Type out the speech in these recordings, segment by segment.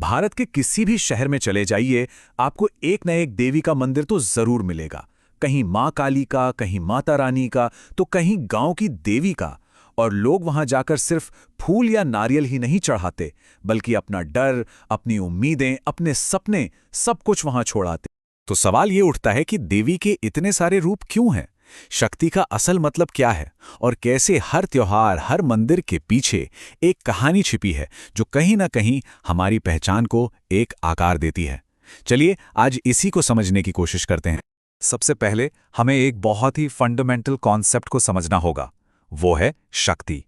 भारत के किसी भी शहर में चले जाइए, आपको एक न एक देवी का मंदिर तो जरूर मिलेगा। कहीं माँ काली का, कहीं माता रानी का, तो कहीं गांव की देवी का। और लोग वहां जाकर सिर्फ फूल या नारियल ही नहीं चढ़ाते, बल्कि अपना डर, अपनी उम्मीदें, अपने सपने, सब कुछ वहां छोड़ आते। तो सवाल ये उठता है कि देवी के इतने सारे रूप क्यों हैं? शक्ति का असल मतलब क्या है? और कैसे हर त्योहार, हर मंदिर के पीछे एक कहानी छिपी है जो कहीं ना कहीं हमारी पहचान को एक आकार देती है। चलिए आज इसी को समझने की कोशिश करते हैं। सबसे पहले हमें एक बहुत ही फंडामेंटल कॉन्सेप्ट को समझना होगा, वो है शक्ति।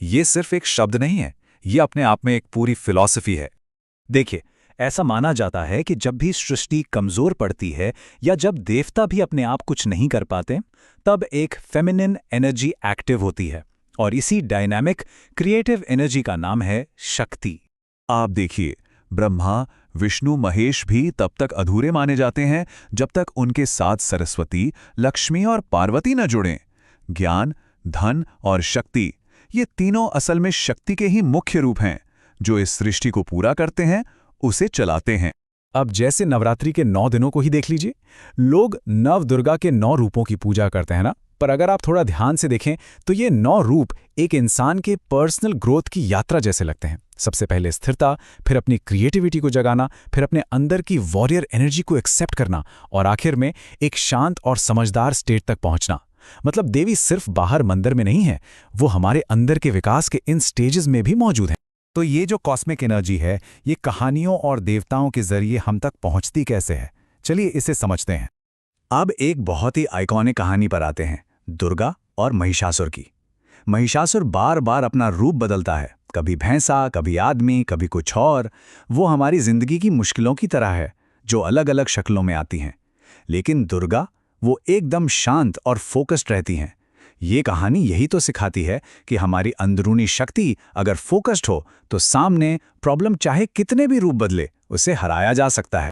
ये सिर्फ एक शब्द नहीं है, ये अपने आप में एक पूरी फिलॉसफी है। देखिए, ऐसा माना जाता है कि जब भी सृष्टि कमजोर पड़ती है या जब देवता भी अपने आप कुछ नहीं कर पाते, तब एक फेमिनिन एनर्जी एक्टिव होती है, और इसी डायनामिक क्रिएटिव एनर्जी का नाम है शक्ति। आप देखिए, ब्रह्मा, विष्णु, महेश भी तब तक अधूरे माने जाते हैं जब तक उनके साथ सरस्वती, लक्ष्मी और पार्वती न जुड़ें। ज्ञान, धन और शक्ति, ये तीनों असल में शक्ति के ही मुख्य रूप हैं, जो इस सृष्टि को पूरा करते हैं, उसे चलाते हैं। अब जैसे नवरात्रि के 9 दिनों को ही देख लीजिए, लोग नव दुर्गा के 9 रूपों की पूजा करते हैं ना, पर अगर आप थोड़ा ध्यान से देखें तो ये 9 रूप एक इंसान के पर्सनल ग्रोथ की यात्रा जैसे लगते हैं। सबसे पहले स्थिरता, फिर अपनी क्रिएटिविटी को जगाना, फिर अपने अंदर की वॉरियर एनर्जी को एक्सेप्ट करना, और आखिर में एक शांत और समझदार स्टेट तक पहुंचना। मतलब देवी सिर्फ बाहर मंदिर में नहीं है, वो हमारे अंदर के विकास के इन स्टेजेस में भी मौजूद है। तो ये जो कॉस्मिक एनर्जी है, ये कहानियों और देवताओं के जरिए हम तक पहुंचती कैसे है? चलिए इसे समझते हैं। अब एक बहुत ही आइकॉनिक कहानी पर आते हैं, दुर्गा और महिषासुर की। महिषासुर बार बार अपना रूप बदलता है, कभी भैंसा, कभी आदमी, कभी कुछ और। वो हमारी जिंदगी की मुश्किलों की तरह है, जो अलग अलग शक्लों में आती हैं। लेकिन दुर्गा, वो एकदम शांत और फोकस्ड रहती हैं। ये कहानी यही तो सिखाती है कि हमारी अंदरूनी शक्ति अगर फोकस्ड हो तो सामने प्रॉब्लम चाहे कितने भी रूप बदले, उसे हराया जा सकता है।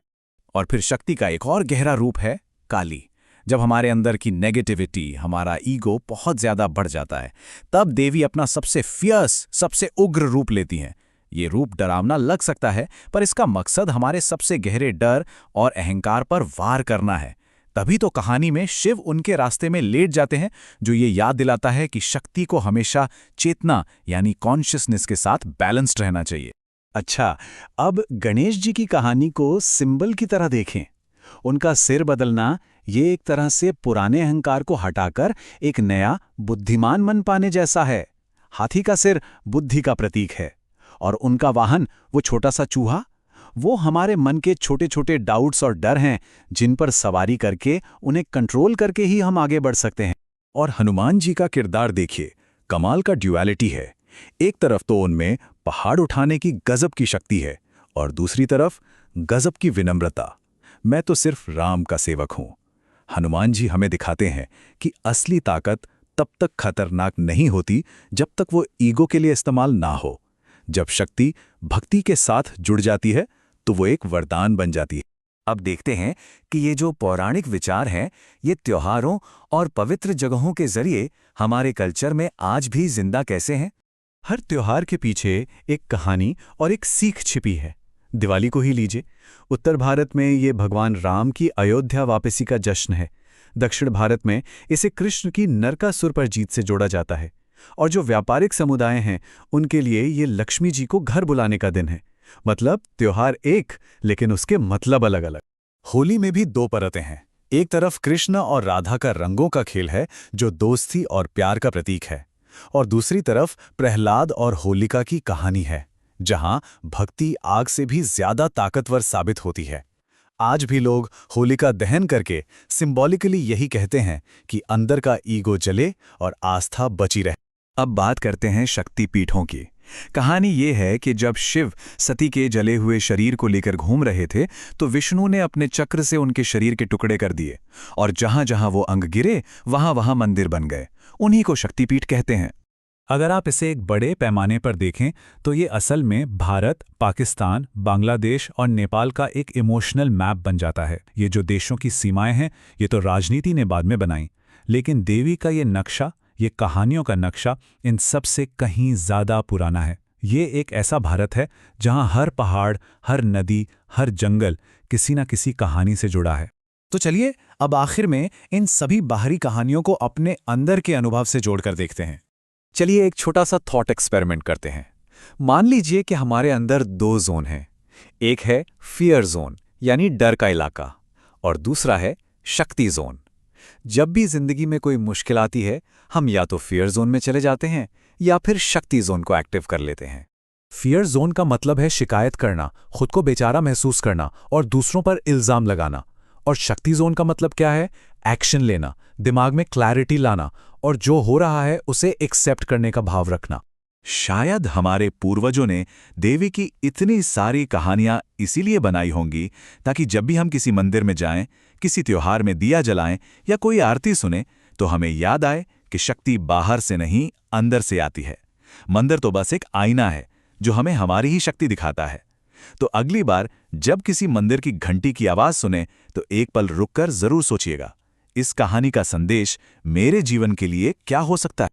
और फिर शक्ति का एक और गहरा रूप है काली। जब हमारे अंदर की नेगेटिविटी, हमारा ईगो बहुत ज्यादा बढ़ जाता है, तब देवी अपना सबसे फियर्स, सबसे उग्र रूप लेती हैं। ये रूप डरावना लग सकता है, पर इसका मकसद हमारे सबसे गहरे डर और अहंकार पर वार करना है। तभी तो कहानी में शिव उनके रास्ते में लेट जाते हैं, जो ये याद दिलाता है कि शक्ति को हमेशा चेतना यानी कॉन्शियसनेस के साथ बैलेंस्ड रहना चाहिए। अच्छा, अब गणेश जी की कहानी को सिंबल की तरह देखें। उनका सिर बदलना, ये एक तरह से पुराने अहंकार को हटाकर एक नया बुद्धिमान मन पाने जैसा है। हाथी का सिर बुद्धि का प्रतीक है, और उनका वाहन, वो छोटा सा चूहा, वो हमारे मन के छोटे छोटे डाउट्स और डर हैं, जिन पर सवारी करके, उन्हें कंट्रोल करके ही हम आगे बढ़ सकते हैं। और हनुमान जी का किरदार देखिए, कमाल का ड्युअलिटी है। एक तरफ तो उनमें पहाड़ उठाने की गजब की शक्ति है, और दूसरी तरफ गजब की विनम्रता। मैं तो सिर्फ राम का सेवक हूं। हनुमान जी हमें दिखाते हैं कि असली ताकत तब तक खतरनाक नहीं होती जब तक वो ईगो के लिए इस्तेमाल ना हो। जब शक्ति भक्ति के साथ जुड़ जाती है तो वो एक वरदान बन जाती है। अब देखते हैं कि ये जो पौराणिक विचार हैं, ये त्योहारों और पवित्र जगहों के जरिए हमारे कल्चर में आज भी जिंदा कैसे हैं। हर त्योहार के पीछे एक कहानी और एक सीख छिपी है। दिवाली को ही लीजिए, उत्तर भारत में ये भगवान राम की अयोध्या वापसी का जश्न है। दक्षिण भारत में इसे कृष्ण की नरकासुर पर जीत से जोड़ा जाता है। और जो व्यापारिक समुदाय हैं, उनके लिए ये लक्ष्मी जी को घर बुलाने का दिन है। मतलब त्योहार एक, लेकिन उसके मतलब अलग अलग। होली में भी 2 परतें हैं। एक तरफ कृष्ण और राधा का रंगों का खेल है, जो दोस्ती और प्यार का प्रतीक है, और दूसरी तरफ प्रहलाद और होलिका की कहानी है, जहां भक्ति आग से भी ज्यादा ताकतवर साबित होती है। आज भी लोग होलिका दहन करके सिंबॉलिकली यही कहते हैं कि अंदर का ईगो जले और आस्था बची रहे। अब बात करते हैं शक्तिपीठों की। कहानी ये है कि जब शिव सती के जले हुए शरीर को लेकर घूम रहे थे, तो विष्णु ने अपने चक्र से उनके शरीर के टुकड़े कर दिए, और जहां जहां वो अंग गिरे, वहां वहां मंदिर बन गए। उन्हीं को शक्तिपीठ कहते हैं। अगर आप इसे एक बड़े पैमाने पर देखें तो ये असल में भारत, पाकिस्तान, बांग्लादेश और नेपाल का एक इमोशनल मैप बन जाता है। ये जो देशों की सीमाएं हैं, ये तो राजनीति ने बाद में बनाई, लेकिन देवी का ये नक्शा, ये कहानियों का नक्शा इन सब से कहीं ज्यादा पुराना है। ये एक ऐसा भारत है जहां हर पहाड़, हर नदी, हर जंगल किसी ना किसी कहानी से जुड़ा है। तो चलिए अब आखिर में इन सभी बाहरी कहानियों को अपने अंदर के अनुभव से जोड़कर देखते हैं। चलिए एक छोटा सा थॉट एक्सपेरिमेंट करते हैं। मान लीजिए कि हमारे अंदर दो जोन हैं। एक है फियर जोन यानी डर का इलाका, और दूसरा है शक्ति जोन। जब भी जिंदगी में कोई मुश्किल आती है, हम या तो फियर जोन में चले जाते हैं या फिर शक्ति जोन को एक्टिव कर लेते हैं। फियर जोन का मतलब है शिकायत करना, खुद को बेचारा महसूस करना और दूसरों पर इल्जाम लगाना। और शक्ति जोन का मतलब क्या है? एक्शन लेना, दिमाग में क्लैरिटी लाना और जो हो रहा है उसे एक्सेप्ट करने का भाव रखना। शायद हमारे पूर्वजों ने देवी की इतनी सारी कहानियां इसीलिए बनाई होंगी ताकि जब भी हम किसी मंदिर में जाएं, किसी त्योहार में दिया जलाएं या कोई आरती सुने, तो हमें याद आए कि शक्ति बाहर से नहीं, अंदर से आती है। मंदिर तो बस एक आईना है जो हमें हमारी ही शक्ति दिखाता है। तो अगली बार जब किसी मंदिर की घंटी की आवाज सुने, तो एक पल रुककर जरूर सोचिएगा, इस कहानी का संदेश मेरे जीवन के लिए क्या हो सकता है।